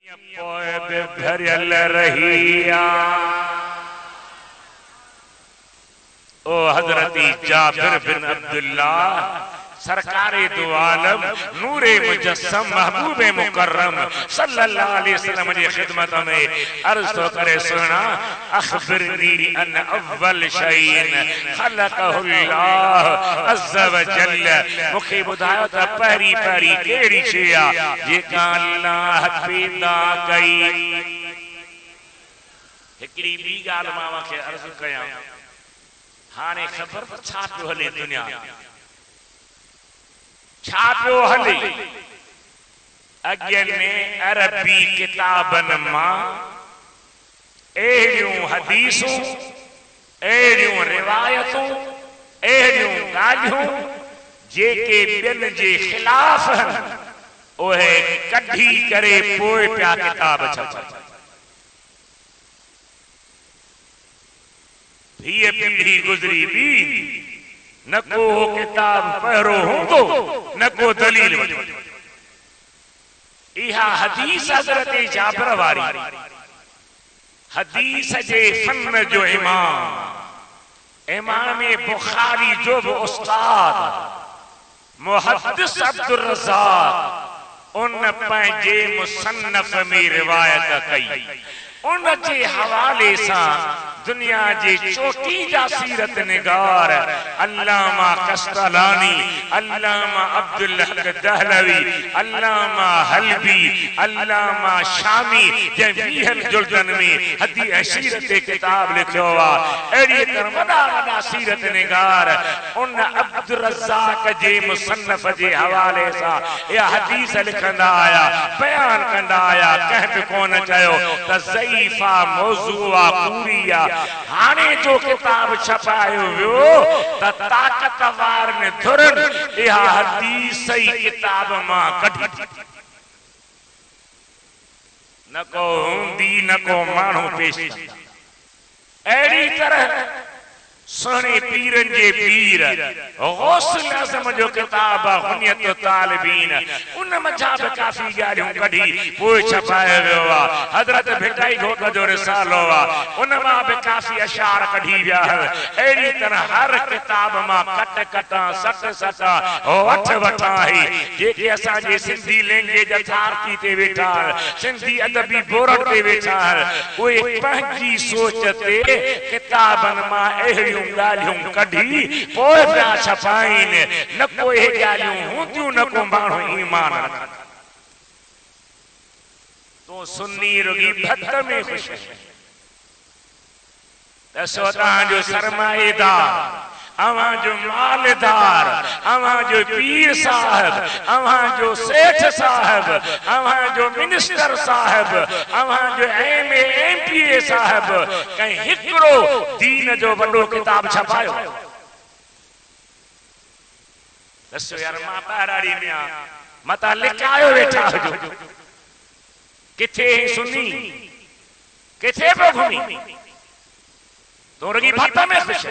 भरियल रहिया ओ हजरती जाबिर बिन अब्दुल्ला सरकारे दो आलम नूरे मुजस्सम महबूबे मुकर्रम सल्लल्लाहु अलैहि वसल्लम की खिदमत में अर्ज तो करे सुना अखबिरनी अन अव्वल शैइन खलक़हुल्लाह अज़्ज़ व जल्ल मुखे बुधायो त पहरी पहरी केड़ी शय आ जेका अल्लाह पैदा कई। हिकड़ी बी गाल मां के अर्ज कया हाने खबर छा पियो हले दुनिया छा पियो हले अगे ने अरबी किताबन मां एड़ियों हदीसूं एड़ियों रिवायतूं एड़ियों गालियों जेके बिन जे खिलाफ ओहे कढी करे पोए पिया किताब छपा धीअ पीढ़ी गुजरी बी न को किताब पहरो होंदो न को दलील इहा हदीस हजरत जाबिर वारी हदीस जे फन जो इमाम बुखारी जो भी उस्ताद मुहद्दिस अब्दुल रज़्ज़ाक़ उन पंहिंजे मुसन्नफ में रिवायत कई उन जे हवाले से दुनिया जे चोटीजा सीरत निगार अल्लामा कस्तलानी अल्लामा अब्दुल हक दहलवी अल्लामा हलबी अल्लामा शामी जे 20 जुल्दन में हदी सीरत किताब लिखो वा एड़ी तरह वडा वडा सीरत निगार उन अब्दुल रज़्ज़ाक़ जे मुसन्नफ जे हवाले से या हदीस लिखंदा आया बयान कंदा आया कह भी कोन चयो त ज़ईफा मौज़ूआ पूरिया हाने जो किताब छपायो वियो त ताकतवार ने धुरन इहा हदीस सही किताब मां कढी न को हुंदी न को माण्हू पेश एड़ी तरह सोने पीरन जे पीर गौसल आज़म जो किताब हुनियत तालिबीन उन मजा भी काफी गालियों कढी पोइ छपायो वियो आ हजरत भिटाई घोट जो रिसालो आ उन मां भी काफी अशार कढी विया एड़ी तरह हर किताब मां कट कटा सट सटा वठ वठा है जेके असा जे सिंधी लैंग्वेज अथॉरिटी ते वेठा सिंधी अदबी बोर्ड ते वेठा ओए पंहिंजी सोच ते किताबन मां एड़ी गालियों कढी पोइ पिया छपाइन न कोई गालियों हूंदियूं न को माण्हू ईमान तो सुन्नी रुगी भत में खुश दसो तव्हांजो सरमाएदार अवां जो मालदार अवां जो पीर साहब अवां जो सेठ साहब अवां जो मिनिस्टर साहब अवां जो एमपीए साहब कहीं हिकड़ो दीन जो वडो किताब छपायो दसो यार मां ॿाहिराड़ी में मता लिकायो वेठा हुजो किथे सुनी किथे पियो घुमी तो रुगी भत में खुश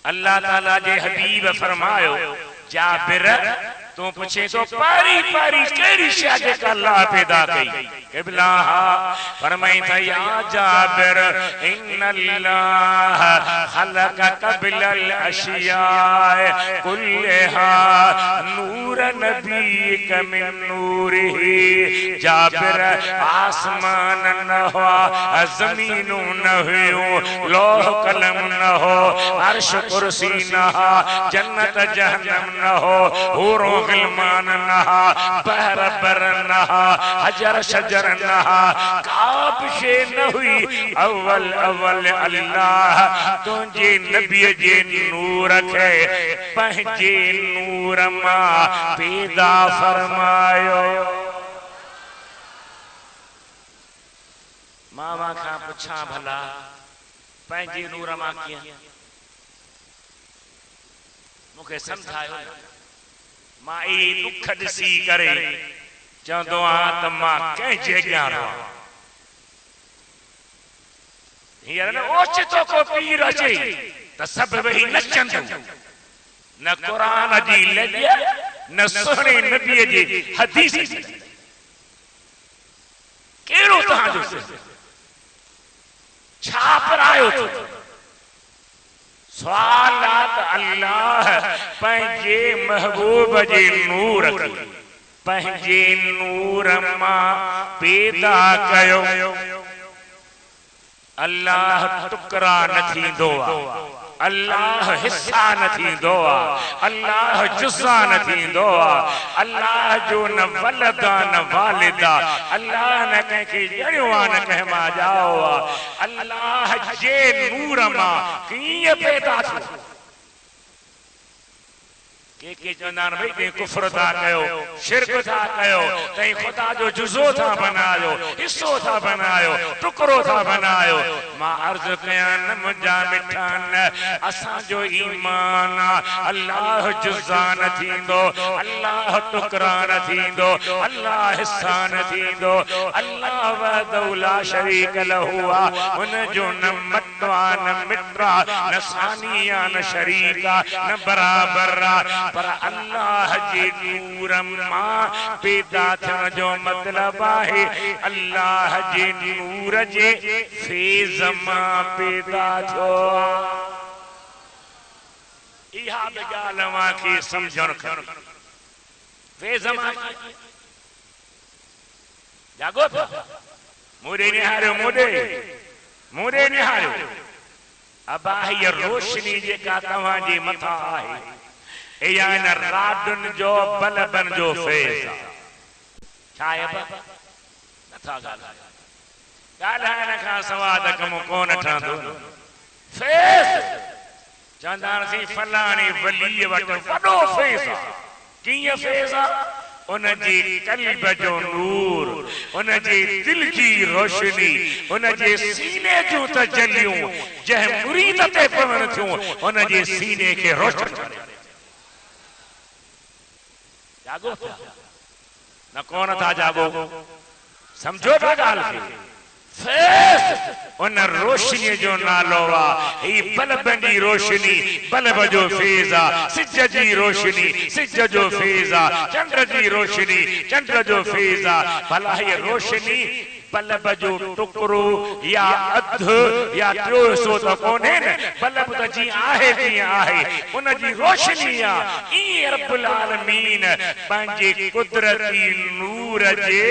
अल्लाह ताला जे हबीब फरमायो जाबिर तू पूछे तो पारी पारी केड़ी शय जेका अल्लाह पैदा कई क़िबला फरमाई था या जाबिर इन्नल्लाह खलक़ क़ब्लल अशिया कुल्लहा नूर नबीक मिन नूरिही जाबिर आसमान न हुआ जमीन न हुयो लौह कलम न हो अर्श कुर्सी न हो जन्नत जहन्नम न हो हूरों गिलमान नहा बहर बर नहा हजर शजर नहा काब शे न हुई अव्वल अव्वल अल्लाह तुझे नबी जे नूर के पंहिंजे नूर मां पैदा फरमायो। मामा खां पुछा भला पंहिंजे नूर मां कीअं मूंखे समझायो मां ई दुख ॾिसी करे चवंदो आहियां त मां कंहिंजे अॻियां रहां हींअर न ओचितो को पीर अचे त सभु वेही नचंदो न क़ुरान जी लॼ न सुहिणे नबीअ जी हदीस जो छापरायो थो सवालात अल्लाह पंहिंजे महबूब जे नूर खे पंहिंजे नूर मां पैदा कयो अल्लाह टुकरा न थींदो आहे अल्लाह हिस्सा न थींदो आहे अल्लाह जुज़ा न थींदो आहे अल्लाह जो न वलद आहे न वालिद आहे अल्लाह न कंहिंखे ॼणियो आहे न कंहिं मां ॼाओ आहे अल्लाह जे नूर मां कीअं पैदा थियो के चवंदा आहिनि भई कुफ्र था कयो शिरक था कयो तई खुदा जो जुज़ो था बनायो हिस्सो था बनायो टुकड़ो था बनायो मां अर्ज़ कयां न मुंहिंजा मिठा न असांजो ईमान अल्लाह जुज़ा न थींदो अल्लाह टुकड़ा न थींदो अल्लाह हिस्सा न थींदो अल्लाह वहदहु ला शरीक लहू उन जो न मटवा न मिटरा न सानिया न शरीका न बराबर पर अल्लाह जे नूर मां पैदा थियण जो मतलब है अल्लाह जे नूर जे फैज़ मां पैदा थियो इहा ॻाल्हि मांखे सम्झण खपे फैज़ मां जागो मोरे निहारियो मोरे निहारियो अबा हीअ रोशनी जेका तव्हांजे मथां आहे या न राडुन जो बलबन जो फैज़ छाए नथा ॻाल्हाइण खां सवाइ त कमु कोन ठहंदो फैज़ चवंदासीं फलाणे वलीअ वटि वॾो फैज़ आहे कीअं फैज़ आहे उन जे क़ल्ब जो नूर उन जे दिल जी रोशनी उन जे सीने जूं तजलियूं जंहिं मुरीद ते पवण थियूं उन जे सीने खे रोशन करे जागो न कौन था जागो समझो था ॻाल्हि खे फैज़ उन रोशनी जो नालो आहे ही बल्बन जी रोशनी बल्ब जो फैज़ आहे सिज जी रोशनी सिज जो फैज़ आहे चंड जी रोशनी चंड जो फैज़ आहे भला हीअ रोशनी बल्ब जो टुकड़ो या अध या टियों हिस्सो त कोन्हे न बल्ब त जीअं आहे तीअं आहे उन जी रोशनी आहे ईअं रब्बुल आलमीन पंहिंजे कुदरती नूर जे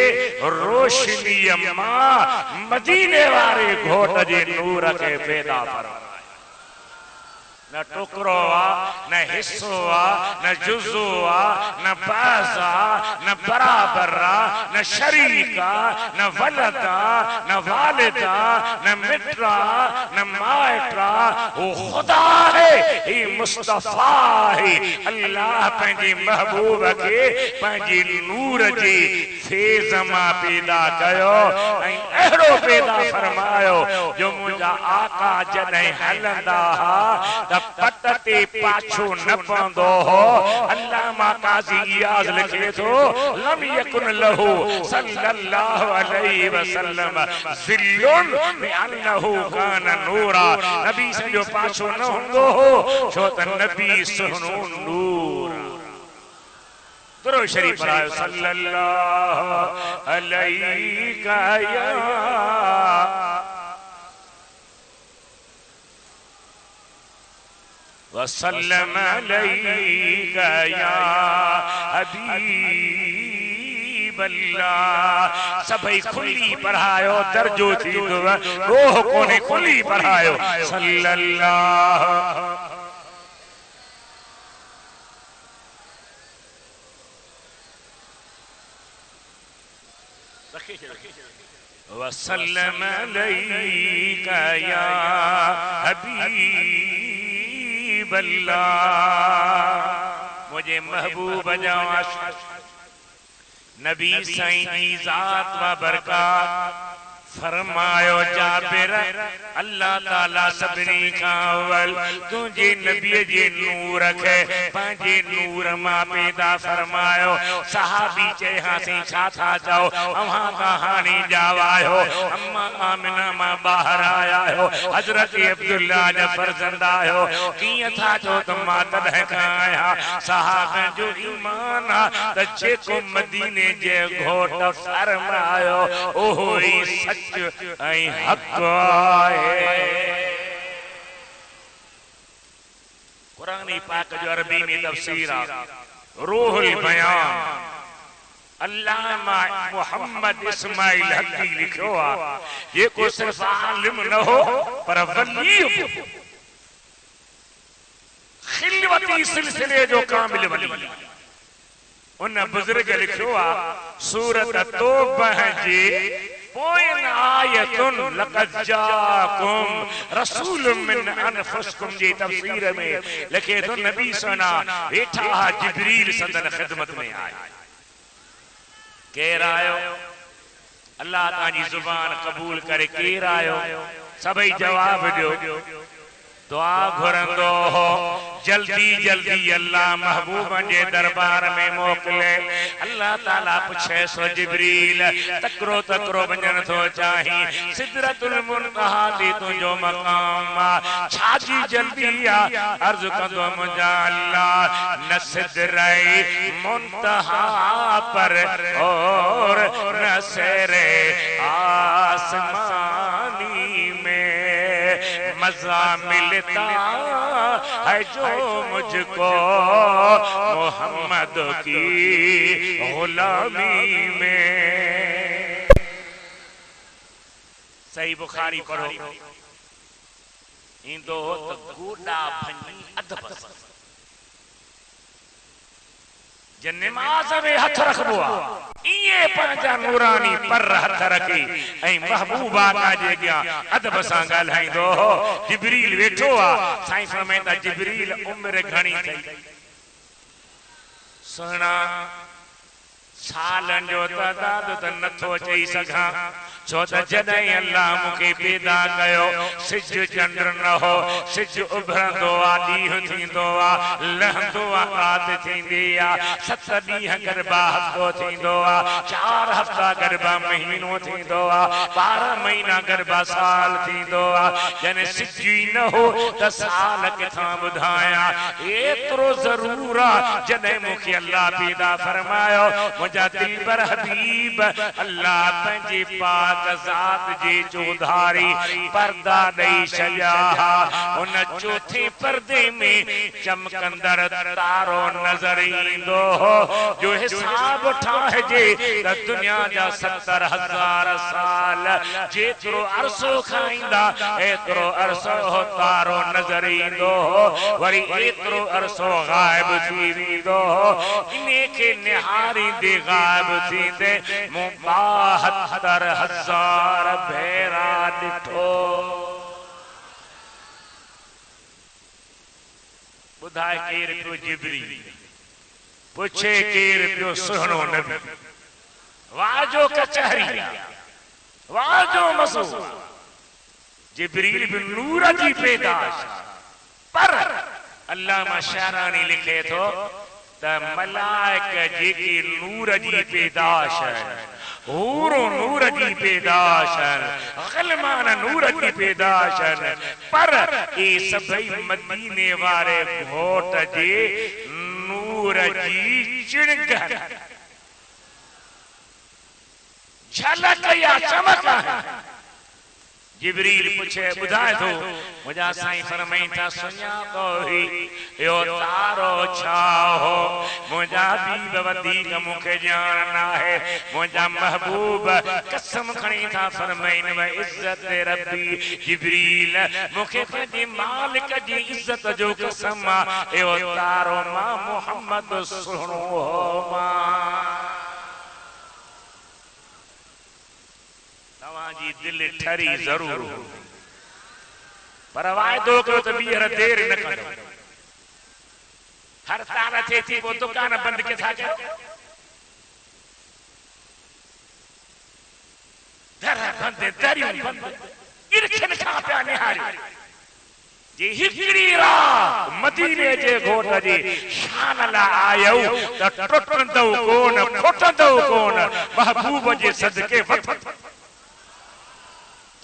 रोशनीअ मां मदीने वारे घोट जे नूर खे पैदा फरमायो न टुकड़ो आहे न हिस्सो आहे न जुज़ो आहे न बाज़ आहे न बराबर आहे न शरीक आहे न वलद आहे न वालिद आहे न मिट आहे न माइट आहे वो खुदा है ही मुस्तफा है अल्लाह पंहिंजे महबूब खे पंहिंजे नूर जे फैज़ मां पैदा कयो ऐं अहिड़ो पैदा फरमायो जो मुंहिंजा आका जॾहिं हलंदा हुआ पट ते पाछो न पवंदो हो अल्लामा काज़ी इयाज़ लिखे थो लम यकुन लहू सल्लल्लाहु अलैहि वसल्लम ज़िल्लुन बिअन्नहु कान नूरा नबी जो पाछो न हूंदो हो छो त नबी सुहिणो नूर दुरूद शरीफ पढ़ायो सल्लल्लाहु अलैहि या वसल्लम अलैका या हबीब अल्लाह सभई खुली पढ़ायो दर्जो थी रोह कोने खुली पढ़ायो सल्लल्लाहु वसल्लम अलैका या हबीब अल्लाह मुझे महबूब जवाश नबी साईं जी ज़ात व बरकत फरमायो जाबिर अल्लाह ताला सभिनी खां अव्वल तुंहिंजे नबीअ जे नूर खे पंहिंजे नूर मां पैदा फरमायो सहाबी चयासीं छा था चओ अव्हां कहाणी ॼावायो अम्मा आमिना मां ॿाहिरि आया आहियो हज़रत अब्दुल्ला जा फर्ज़ंद आहियो कीअं था चओ त मां तॾहिं खां आहियां सहाबनि जो ईमान आहे त जेको मदीने जे घोट फरमायो ओहो ई सच सच ऐं हक़ आहे। कुरान पाक जो अरबी में तफसीर आहे रूहुल बयान। अल्लामा मोहम्मद इस्माइल हक़ी लिखियो आहे जेको सिर्फ आलिम न हो पर वली हो, खिलवती सिलसिले जो कामिल वली। उन बुजुर्ग लिखियो आहे सूरत तौबह जे पोयन आयतुन लक़द जाकुम रसूलुम मिन अनफुसिकुम जी तफसीर में लिखे तो नबी सना वेठा जिब्रील संदन खिदमत में आए। केर आयो? अल्लाह ताजी जुबान कबूल करे। केर आयो? सभई जवाब दियो। दुआ घुरंदो हो जल्दी जल्दी अल्लाह महबूब जे दरबार में मोकले। अल्लाह ताला पुछे सो जिब्रील तकरो तकरो वञण थो चाही, सिदरतुल मुंतहा ते तुंहिंजो मकाम आ, छाजी जल्दी आ? अर्ज़ कंदो मुंहिंजा अल्लाह न सिदरे मुंतहा पर और न सेरे आसमानी में मजा मिलता है जो मुझको मोहम्मद की गुलामी में। सही बुखारी पढ़ो इंदो तो गोडा भनी अदब जे नमाज में हथ रखबो आ इए पंहिंजा नूरानी पर हथ रखी ऐं महबूबा जे अॻियां अदब सां ॻाल्हाईंदो हो। जिब्रील वेठो आ। साईं फरमाईंदा जिब्रील उम्र घणी थई? सुहिणा सालन जो तदाद त नथो चई सघां, छो त जॾहिं अल्लाह मूंखे पैदा कयो सिज चंड न हो। सिज उभरंदो आ, ॾींहुं थींदो आ, लहंदो आ, रात थींदी आ, 7 ॾींहं गरबा हफ़्तो थींदो आ, 4 हफ़्ता गरबा महीनो थींदो आ, 12 महीना गरबा साल थींदो आ। जॾहिं सिज ई न हो त साल किथां ॿुधायां? एतिरो ज़रूर आ जॾहिं मूंखे अल्लाह पैदा फरमायो मुंहिंजा दिलबर हबीब अल्लाह पंहिंजे पाक ज़ात जे चौधारी पर्दा ॾेई छॾिया। उन चौथे पर्दे में चमकंदड़ तारो नज़र ईंदो हो जो हिसाब ठाहिजे त दुनिया जा 70,000 साल जेतिरो अरसो खाईंदा एतिरो अरसो हो तारो नज़र ईंदो हो, वरी एतिरो अरसो गायब थी वेंदो हो। इन्हे खे निहारींदे गायब थींदे मूं 72,000 भेरा ॾिठो। ॿुधाए केर पियो? जिब्रील। पुछे केर पियो? सुहिणो नबी। वाह जो कचहरी, वाह जो मसू। जिब्रील भी नूर जी पैदाश, पर अल्लामा शारानी लिखे थो त मलाइक जेकी नूर जी पैदाश है, हूरो नूर जी पैदाश है, ग़लमान नूर जी पैदाश है, पर ये सभई मदीने वारे घोट जे नूर जी चिणग झलक या चमक है। जिब्रील पूछे ॿुधाए थो मुंहिंजा साईं फरमाईं था सुञातो ही यो तारो छा हो? मुंहिंजा हबीब वधीक मूंखे ॼाण आहे। मुंहिंजा महबूब कसम खणी था फरमाइनि व इज़्ज़त रब्बी जिब्रील मूंखे पंहिंजे मालिक जी इज़्ज़त जो कसम आहे यो तारो मां मोहम्मद सुहिणो हो मां। तव्हांजी दिलि ठरी ज़रूर हो पर वाइदो कयो त ॿीहर देरि न कंदो। हड़ताल थिए थी पोइ दुकान बंदि किथां कयो? दर बंदि, दरियूं बंदि, इरखनि खां पिया निहारी। जे हिकिड़ी रात मदीने जे घोट जी शान लाइ आयो त टुटंदो कोन, खुटंदो कोन, महबूब जे सदके वठ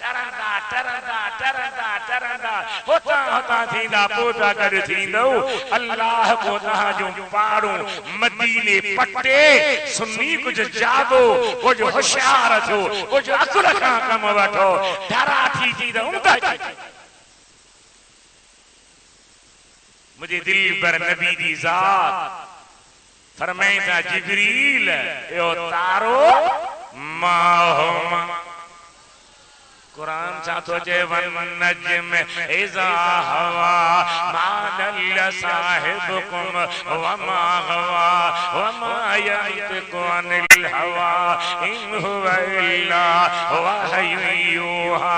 टरंदा टरंदा टरंदा टरंदा होता होता थींदा पोता गॾु थींदो अल्लाह को तहां जो पाड़ू मदीने पटे सुन्नी कुछ जागो कुछ होशियार थियो कुछ अकुल खां कम वठो डरा थी थी त उमदा मुझे दिल पर नबी दी जात फरमाइंदा जिब्रील यो तारो माहुमा कुरान चाहतो जे वन नजम इज़ा हवा मानल साहिबकुम वमा हवा वमा यंतिकु अनिल हवा इन हुवा इल्ला वहयु यूहा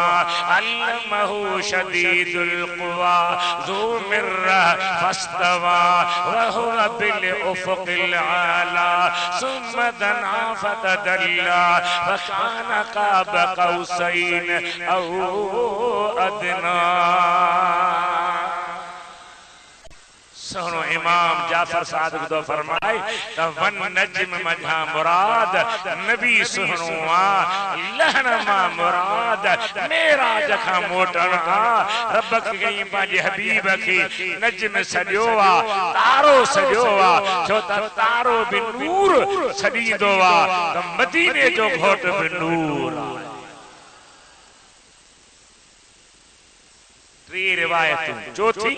अल्लमहु शदीदुल कुवा ज़ू मिर्रा फस्तवा व हुवा बिल उफ़ुक़िल आला सुम्मा दना फतदल्ला फकान क़ाब क़ौसैन औ अदना। सोनो इमाम जाफर सादिक तो फरमाए त वन नजम मजा मुराद नबी सुहनुआ लहनमा मुराद मेरा जखा मोटना रब कई पांजे हबीब की नजम सजोवा तारो सजोवा छो त तारो बि नूर सदीदो वा त मदीने जो घोट बि नूर। टी रिवायतूं चौथी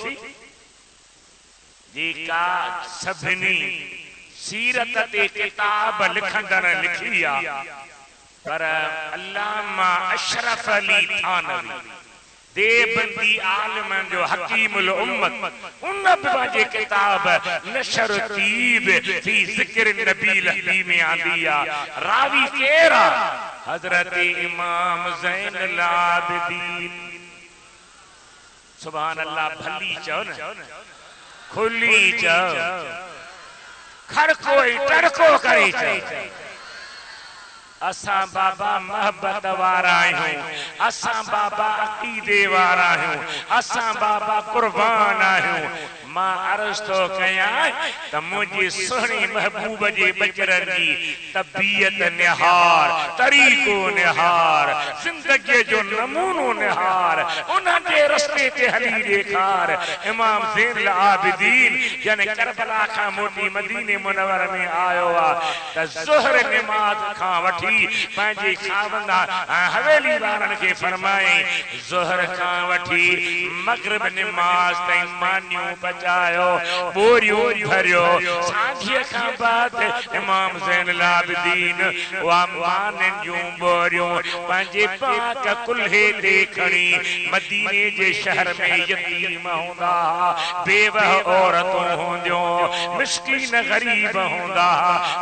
जेका सभिनी सीरत ते किताब लिखंदड़ लिखी आ पर अल्लामा अशरफ अली थानवी देवबंदी आलिम जो हकीमुल उम्मत उन पंहिंजे किताब नशर तीब फी ज़िक्र नबी लहबी में आंदी आ रावी केरा हजरत इमाम ज़ैनुल आबिदीन सुभान अल्लाह भली चो न खुली चो खड़को टड़को करे चो असा बाबा मोहब्बत वारा आहियूं असा बाबा अकीदे वारा आहियूं असा बाबा कुर्बान आहियूं मां अर्ज़ तो कया त मुझे सुहणी महबूब जे बचरन जी तबीयत निहार तरीको निहार जिंदगी जो नमूनो निहार उन्हां जे रस्ते ते हली ॾेखार। इमाम ज़ैनुल आबिदीन यानी करबला खां मोटी मदीने मुनव्वर में आयो आ त ज़ोहर नमाज खां वठी पंहिंजे खावंदा हवेली वारनि खे फरमाए ज़ोहर खां वठी मगरिब नमाज ताईं मानियूं पचायो बोरियूं भरियो सांझीअ खां बाद इमाम ज़ैनुल आबिदीन वा माननि जूं बोरियूं पंहिंजे पाक कुल्हे ते खणी मदीने जे शहर में यतीम हूंदा बेवह औरतूं हूंदियूं मिस्कीन गरीब हूंदा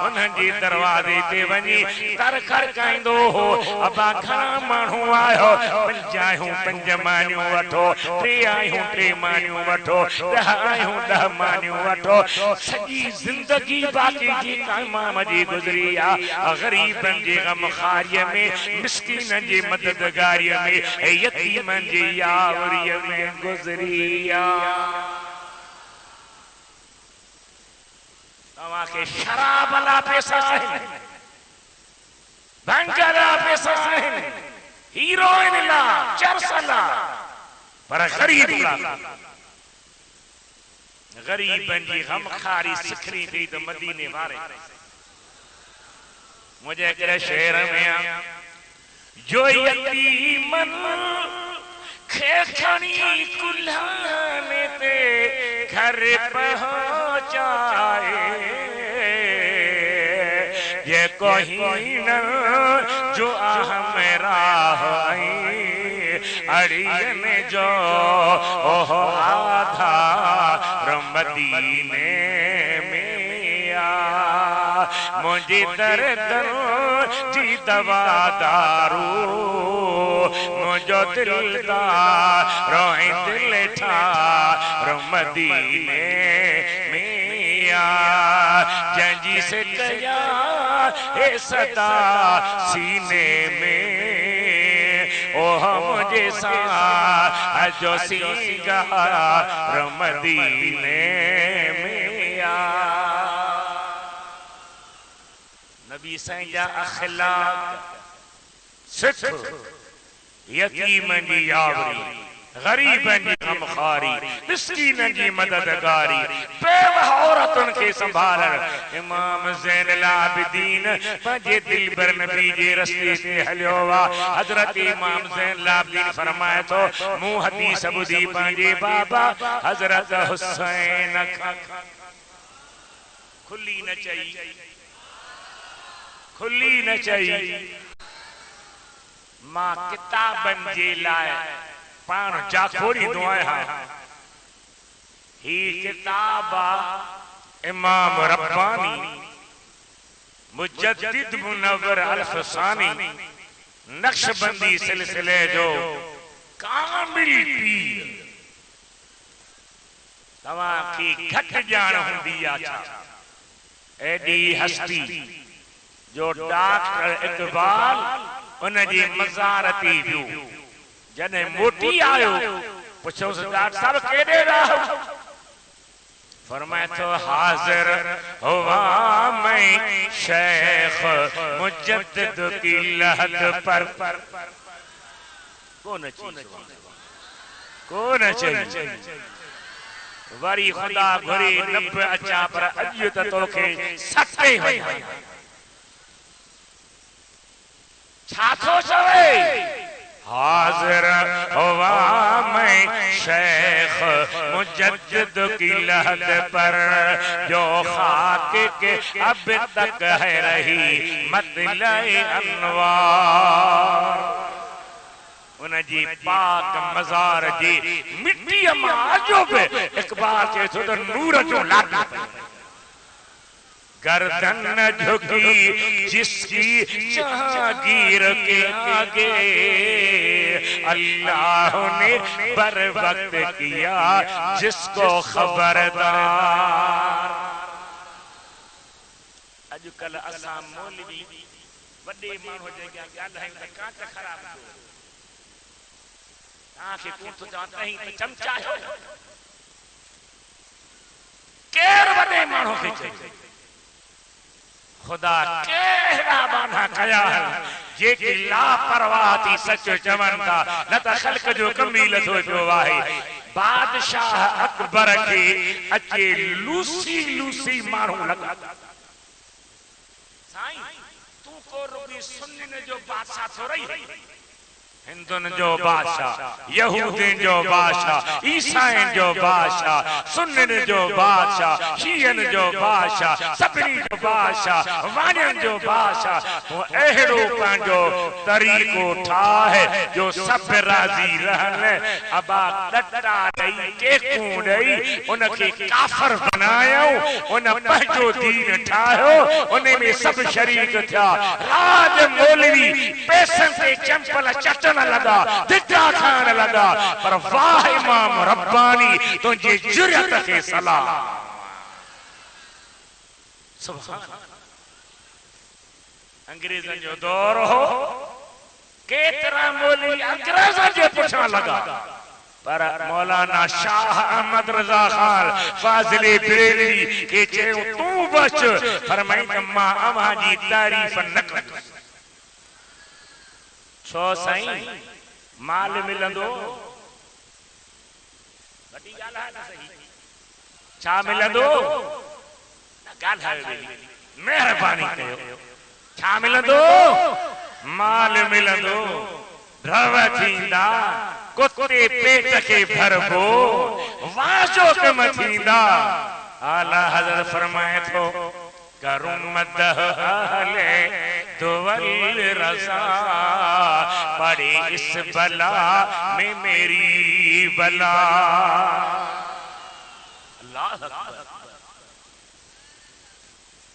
उन्हनि जे दरवाज़े ते वञी दर खड़काईंदो हो अबा घणा माण्हू आयो पंज आहियूं पंज मानियूं वठो टे आहियूं टे मानियूं वठो ॾह आहियूं ॾह मानियूं वठो सॼी ज़िंदगी बाक़ी जी इमाम जी गुज़री आहे ग़रीबनि जे ग़मख़ारीअ में मिस्कीननि जी मददगारीअ में ऐं यतीमनि जी यावरीअ में गुज़री आहे। तव्हांखे शराब ला पैसा आहिनि भंगला पैसा आहिनि हीरोइन ला चरस ला पर गरीब ला गरीबन जी गमखारी सिखरी थी तो मदीने वारे मुझे करे शहर में जो यतीमन खेखनी कुल्हाने ते घर पहुंचाए ये कोई न जो हमरा अड़ियन जो ओह आधा मदीने में आ मुझे दर्द जी दवा दारू मुझो दिलदार रोए दिल ठार मदीने में आ जंजी से कया ए सदा सीने में ओह मुझे सा जो सीगा मदीने में आ। नबी साईं जा अखलाक सिख यतीम जी यावरी, गरीब जी गमखारी, मिस्कीन जी मददगारी, बेवा औरतन के संभाल। इमाम ज़ैनुल आबिदीन पंजे दिलबर नबी जे रस्ते ते हलियो वा। हजरत इमाम ज़ैनुल आबिदीन फरमाए तो मुंह हदीस बुधी पंजे बाबा हजरत हुसैन खुली न चाहिए, खुली न चाहिए। मां किताबन जे लाए पान जाखोड़ी दुआएं हाँ। ही किताबा इमाम रब्बानी मुजद्दिद मुनव्वर अल-फसानी नक्शबंदी सिलसिले जो कामिल पीर तवा की घट जान हुंदी आ। एडी हस्ती जो डॉक्टर इकबाल उन जी मज़ारती जो जने मोटी आयो पुछो डॉक्टर साहब केड़े रहो। फरमाए तो हाजिर हुआ मैं शेख मुजद्दिद की लहद पर। कौन चाहिए वरी खुदा घुरी नब अचा पर अज तोखे सटे हो छा थो चवे। हाजिर हुआ मैं शेख मुजद्दिद की लहद पर जो खाक के अब तक है रही मतलए अनवार। उन जी पाक मज़ार जी मिट्टी मां अजो बि इकबाल चए थो त नूर जो लाॾो। गर्दन झुकी जिसकी जहांगीर के आगे अल्लाह ने बर वक्त किया जिसको खबरदार। अॼुकल्ह असां मौलवी वॾे माण्हू जे अॻियां ॻाल्हायूं त कांच ख़राब थियो। तव्हांखे कोन थो चवां तहीं त चमचा आहियो। केरु वॾे माण्हू खे चए खुदा केड़ा बाना कया जेकी लापरवाह थी सच चवन था न त खल्क जो कमील थो पियो आहे। बादशाह अकबर के अचे लूसी लूसी माण्हू लगा। साईं तू को रुबी सुन्निन जो बादशाह थो रही। हिंदुन जो बादशाह, यहूदिन जो बादशाह, ईसाइन जो बादशाह, सुन्निन जो बादशाह, शियन जो बादशाह, सभिनी जो बादशाह, वाणियन जो बादशाह। तो अहिड़ो पंहिंजो तरीक़ो ठाहे जो सब राज़ी रहन। अबा ॾटा ॾेई टेकूं ॾेई उनखे काफ़िर बनायो। उन पंहिंजो दीन ठाहियो। उन में सब शरीक थिया। राज मौलवी पैसनि ते चंपल चटन लगा, धिक्का खान लगा। पर वाह इमाम रब्बानी तुझे जुर्रत के सलाम। सुभान अंग्रेजन जो दौर हो केतरा मौलवी अंग्रेजन जे पुछा लगा। पर मौलाना शाह अहमद रजा खान फाजिले बरेलवी के चयो तू बच। फरमाई त मां अवां जी तारीफ न कंदुसि। छो साईं माल मिलंदो वॾी ॻाल्हि आहे न सही। छा मिलंदो न ॻाल्हायो महिरबानी कयो। छा मिलंदो माल मिलंदो ड्रव थींदा कुते पेट के भरबो वाजो कम थींदा। आला हज़रत फरमाए थो करूं मदह अहले दुवल रज़ा पड़े इस बला में मेरी बला। अल्लाह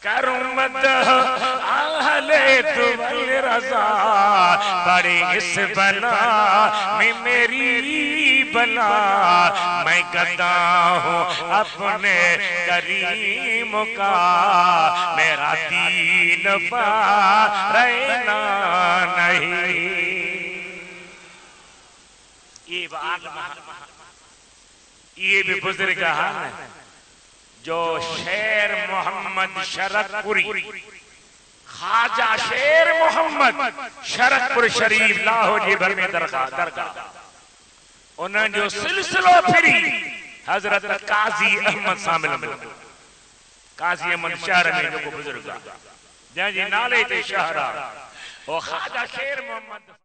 करूं मदह अहले दुवल रज़ा पड़े इस बला में मेरी बला। मैं गदा हूँ अपने करीम का मेरा दीन रहना नहीं। ये भी बुजुर्ग है। जो शेर मोहम्मद शरतपुरी ख्वाजा शेर मोहम्मद शरकपुर शरीफ लाहौर जी भर में दरगाह उन्हें जो सिलसिलो फिरी हजरत काजी अहमद शामिल हो। काजी अहमद शहर में जो बुजुर्ग जंहिंजे नाले ते शहर आहे, वो ख्वाजा शेर मोहम्मद।